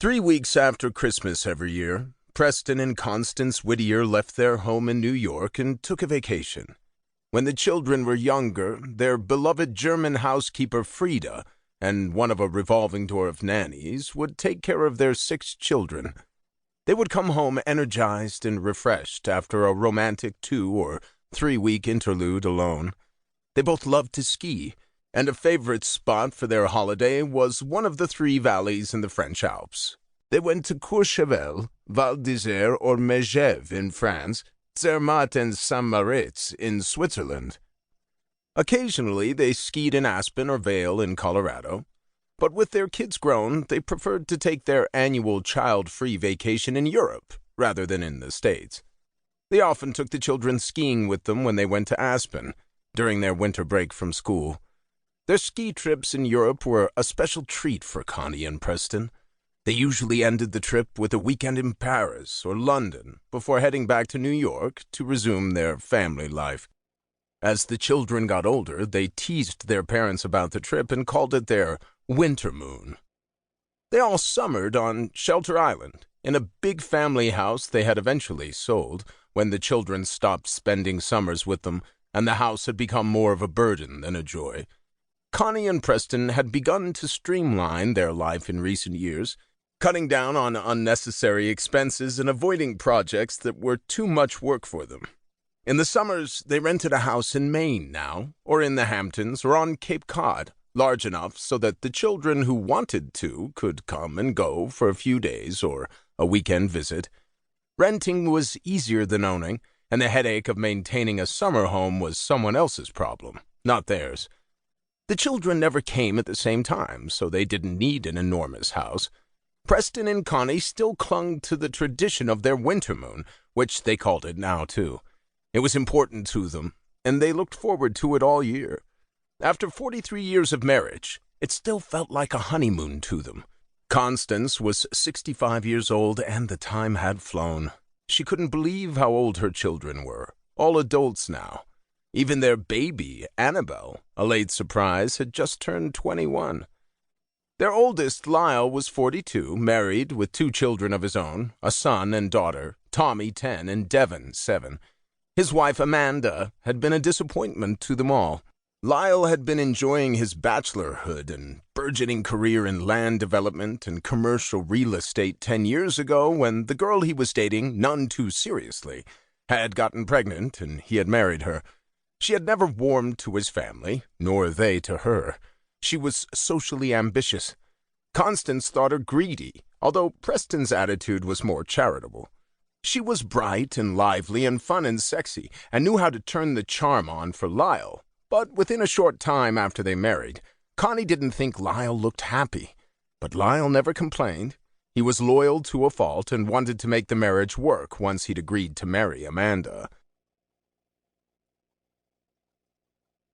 3 weeks after Christmas every year, Preston and Constance Whittier left their home in New York and took a vacation. When the children were younger, their beloved German housekeeper Frida and one of a revolving door of nannies would take care of their 6 children. They would come home energized and refreshed after a romantic 2 or 3 week interlude alone. They both loved to ski, and a favorite spot for their holiday was one of the 3 valleys in the French Alps. They went to Courchevel, Val d'Isère or Megève in France, Zermatt and Saint-Moritz in Switzerland. Occasionally they skied in Aspen or Vail in Colorado, but with their kids grown, they preferred to take their annual child-free vacation in Europe rather than in the States. They often took the children skiing with them when they went to Aspen during their winter break from school. Their ski trips in Europe were a special treat for Connie and Preston. They usually ended the trip with a weekend in Paris or London before heading back to New York to resume their family life. As the children got older, they teased their parents about the trip and called it their winter moon. They all summered on Shelter Island, in a big family house they had eventually sold when the children stopped spending summers with them and the house had become more of a burden than a joy. Connie and Preston had begun to streamline their life in recent years, cutting down on unnecessary expenses and avoiding projects that were too much work for them. In the summers, they rented a house in Maine now, or in the Hamptons, or on Cape Cod, large enough so that the children who wanted to could come and go for a few days or a weekend visit. Renting was easier than owning, and the headache of maintaining a summer home was someone else's problem, not theirs. The children never came at the same time, so they didn't need an enormous house. Preston and Connie still clung to the tradition of their winter moon, which they called it now, too. It was important to them, and they looked forward to it all year. After 43 years of marriage, it still felt like a honeymoon to them. Constance was 65 years old, and the time had flown. She couldn't believe how old her children were, all adults now. Even their baby, Annabelle, a late surprise, had just turned 21. Their oldest, Lyle, was 42, married with 2 children of his own, a son and daughter, Tommy 10 and Devon 7. His wife, Amanda, had been a disappointment to them all. Lyle had been enjoying his bachelorhood and burgeoning career in land development and commercial real estate 10 years ago when the girl he was dating, none too seriously, had gotten pregnant and he had married her. She had never warmed to his family, nor they to her. She was socially ambitious. Constance thought her greedy, although Preston's attitude was more charitable. She was bright and lively and fun and sexy, and knew how to turn the charm on for Lyle. But within a short time after they married, Connie didn't think Lyle looked happy. But Lyle never complained. He was loyal to a fault and wanted to make the marriage work once he'd agreed to marry Amanda.